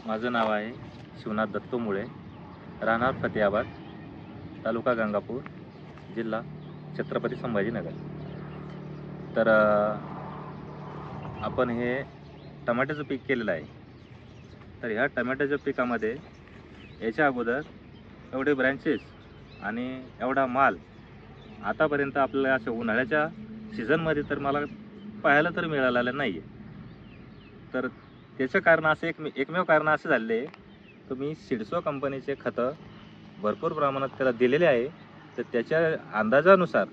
माझं नाव आहे शिवनाथ दत्तो मुळे, राहणार फतेहाबाद, तालुका गंगापूर, जिल्हा छत्रपती संभाजीनगर. तर आपण हे टमाट्याचं पीक केलेलं आहे. तर ह्या टमाट्याच्या पिकामध्ये याच्या अगोदर एवढे ब्रँचेस आणि एवढा माल आतापर्यंत आपल्याला अशा उन्हाळ्याच्या सीझनमध्ये तर मला पाहायला तर मिळालेला नाही आहे. तर त्याचं कारण असं एकमेव कारण असं झालेलं आहे, तर मी सिडसो कंपनीचे खतं भरपूर प्रमाणात त्याला दिलेले आहे. तर त्याच्या अंदाजानुसार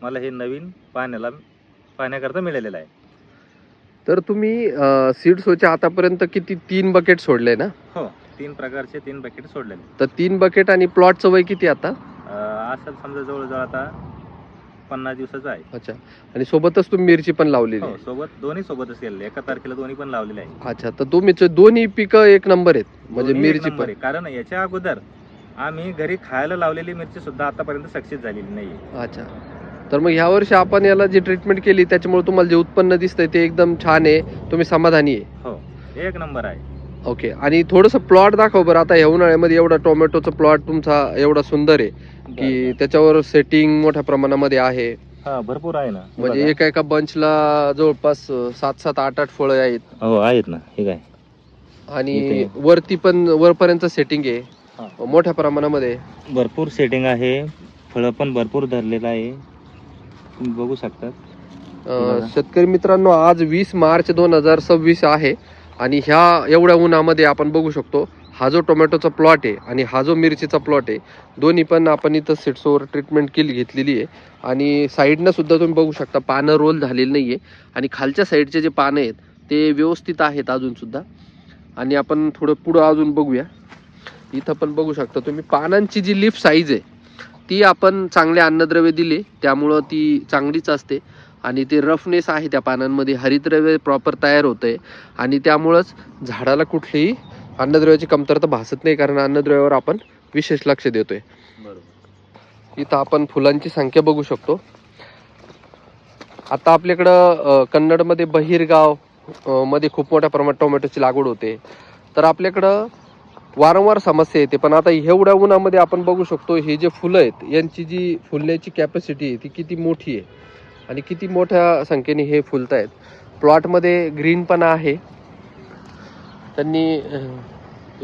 मला हे नवीन पाहण्याकरता मिळालेलं आहे. तर तुम्ही सीड्सोच्या आतापर्यंत किती 3 बकेट सोडले ना? हो, 3 प्रकारचे 3 बकेट सोडलेले. तर 3 बकेट आणि प्लॉटचं वय किती आता? असं समजा जवळजवळ आता 50 दिवसाचं आहे. अच्छा. आणि सोबतच तुम्ही मिरची पण लावलेली हो, आहे? दोन्ही सोबतच केलेले. एका तारखेला दोन्ही पण लावलेले आहे. अच्छा. तर तुम्ही दोन्ही पिकं एक नंबर आहेत, म्हणजे दोन्ही एक मिरची नंबर पण. आहे. कारण याच्या अगोदर आम्ही घरी खायला लावलेली मिरची सुद्धा आतापर्यंत सक्सेस झालेली नाहीये. अच्छा. तर मग ह्या वर्षी आपण याला जी ट्रीटमेंट केली त्याच्यामुळे तुम्हाला जे उत्पन्न दिसतंय ते एकदम छान आहे, तुम्ही समाधानी आहे? हो, एक नंबर आहे. ओके. आणि थोडंसं प्लॉट दाखव बरं. आता ह्या उन्हाळ्यामध्ये एवढा टोमॅटोचा प्लॉट तुमचा एवढा सुंदर आहे की त्याच्यावर सेटिंग मोठ्या प्रमाणामध्ये आहे. हा, भरपूर आहे ना. म्हणजे एका बंचला जवळपास 7-7, 8-8 फळं आहेत. हो, आहेत ना. हे काय आणि वरती पण वरपर्यंत सेटिंग आहे मोठ्या प्रमाणामध्ये. भरपूर सेटिंग आहे. फळं पण भरपूर धरलेलं आहे, तुम्ही बघू शकता. शेतकरी मित्रांनो, आज 20 मार्च 2026 आहे आणि ह्या एवढ्या उन्हामध्ये आपण बघू शकतो हा जो टोमॅटोचा प्लॉट आहे आणि हा जो मिरचीचा प्लॉट आहे, दोन्ही पण आपण इथं सिड्सोवर ट्रीटमेंट घेतलेली आहे. आणि साईडनं सुद्धा तुम्ही बघू शकता पानं रोल झालेली नाही आहे आणि खालच्या साईडचे जे पानं आहेत ते व्यवस्थित आहेत अजून सुद्धा. आणि आपण थोडं पुढं अजून बघूया. इथं पण बघू शकता तुम्ही पानांची जी लीफ साईज आहे ती आपण चांगले अन्नद्रव्य दिले त्यामुळं ती चांगलीच असते. आणि ते रफनेस आहे त्या पानांमध्ये, हरितद्रव्य प्रॉपर तयार होतंय आणि त्यामुळंच झाडाला कुठलीही अन्नद्रव्याची कमतरता भासत नाही, कारण अन्नद्रव्यावर आपण विशेष लक्ष देतोय. बरोबर. इथं आपण फुलांची संख्या बघू शकतो. आता आपल्याकडं कन्नडमध्ये बहिरगाव मध्ये खूप मोठ्या प्रमाणात टोमॅटोची लागवड होते. तर आपल्याकडं वारंवार समस्या येते. पण आता एवढ्या उन्हामध्ये आपण बघू शकतो हे जे फुलं आहेत यांची जी फुलण्याची कॅपॅसिटी आहे ती किती मोठी आहे आणि किती मोठ्या संख्येने हे फुलत आहेत. प्लॉटमध्ये ग्रीन पण आहे. त्यांनी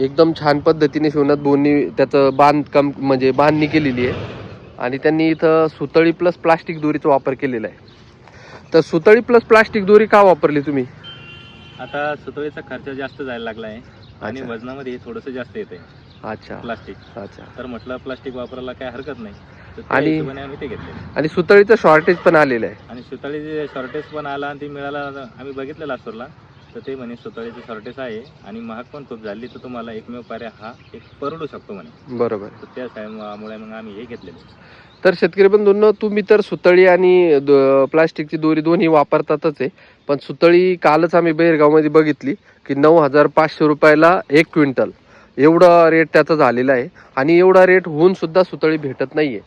एकदम छान पद्धतीने शिवनाथ भाऊंनी त्याचं बांधकाम म्हणजे बांधणी केलेली आहे आणि त्यांनी इथं सुतळी प्लस प्लास्टिक दोरीचा वापर केलेला आहे. तर सुतळी प्लस प्लास्टिक दोरी का वापरली तुम्ही? आता सुतळीचा खर्च जास्त जायला लागला आहे आणि अच्छा. वजनामध्ये थोडंसं जास्त येते. अच्छा. प्लास्टिक. अच्छा. तर म्हटलं प्लास्टिक वापरायला काय हरकत नाही, तर त्या आणि हिशोबाने आम्ही ते घेतले. आणि सुतळीचं शॉर्टेज पण आलेलं आहे. आणि सुतळीचे शॉर्टेज पण आला आणि ती मिळाला. आम्ही बघितलं लासूरला, तर ते म्हणे सुतळीचं शॉर्टेज आहे आणि महाग पण खूप झाली, तर तुम्हाला एकमेव पर्याय हा एक परवडू शकतो म्हणे. बरोबर. तर त्यामुळे मग आम्ही हे घेतलेलं. तर शेतकरी बंधूंनो, तुम्ही तर सुतळी आणि प्लास्टिकची दोरी दोन्ही वापरतातच आहे. पण सुतळी कालच आम्ही बहिरगावमध्ये बघितली की 9,500 रुपयाला 1 क्विंटल एवढा रेट त्याचा झालेला आहे आणि एवढा रेट होऊन सुद्धा सुतळी भेटत नाहीये.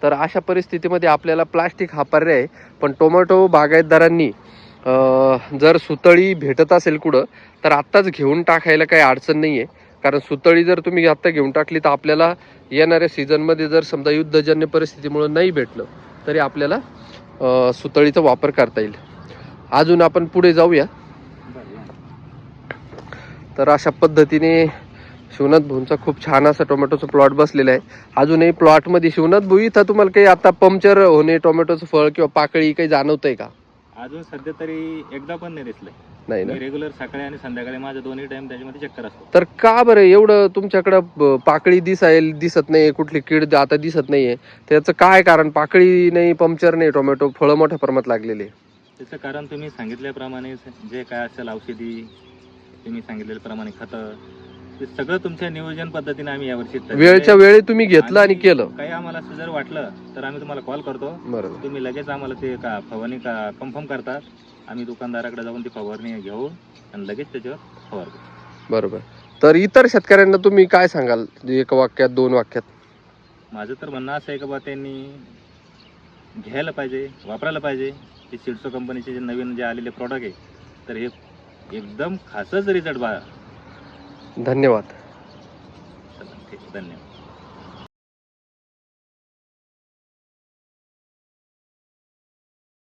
तर अशा परिस्थितीमध्ये आपल्याला प्लास्टिक हा पर्याय आहे. पण टोमॅटो बागायतदारांनी जर सुतळी भेटत असेल कुठं तर आत्ताच घेऊन टाकायला काही अडचण नाही आहे. कारण सुतळी जर तुम्ही आत्ता घेऊन टाकली तर आपल्याला येणाऱ्या सीझनमध्ये जर समजा युद्धजन्य परिस्थितीमुळे नाही भेटलं तरी आपल्याला सुतळीचा वापर करता येईल. अजून आपण पुढे जाऊया. तर अशा पद्धतीने शिवनाथ भाऊंचा खूप छान असा टोमॅटोचा प्लॉट बसलेला आहे. अजूनही प्लॉटमध्ये शिवनाथ भाऊ इथं तुम्हाला काही आता पंक्चर होणे, टोमॅटोचं फळ किंवा पाकळी काही जाणवतंय का? अजून सध्या तरी एकदा पण नाही दिसलंय. नाही ना? रेग्युलर सकाळी आणि संध्याकाळी माझं दोन्ही टाइम त्याच्यामध्ये चक्कर असतो. तर का बरं एवढं तुमच्याकडं पाकळी दिसत नाही, कुठली कीड आता दिसत नाहीये? त्याचं काय कारण? पाकळी नाही, पंक्चर नाही, टोमॅटो फळं मोठ्या प्रमाणात लागलेले. त्याचं कारण तुम्ही सांगितल्याप्रमाणे जे काय असेल औषधी, तुम्ही सांगितल्याप्रमाणे खतं, ते सगळं तुमच्या नियोजन पद्धतीने आम्ही यावर्षी वेळच्या वेळी तुम्ही घेतलं आणि केलं. काही आम्हाला असं जर वाटलं तर आम्ही तुम्हाला कॉल करतो. बरोबर. तुम्ही लगेच आम्हाला ते का फवारणी का कन्फर्म करतात. आम्ही दुकानदाराकडे जाऊन ती फवारणी घेऊ आणि लगेच त्याच्यावर फवारतो. बरोबर. तर इतर शेतकऱ्यांना तुम्ही काय सांगाल, 1 वाक्यात 2 वाक्यात? माझं तर म्हणणं असं आहे की बा त्यांनी घ्यायला पाहिजे, वापरायला पाहिजे. हे सिडसो कंपनीचे जे नवीन जे आलेले प्रॉडक्ट आहे तर हे एकदम खासच रिझल्ट धन्यवाद. चला ठीक आहे, धन्यवाद.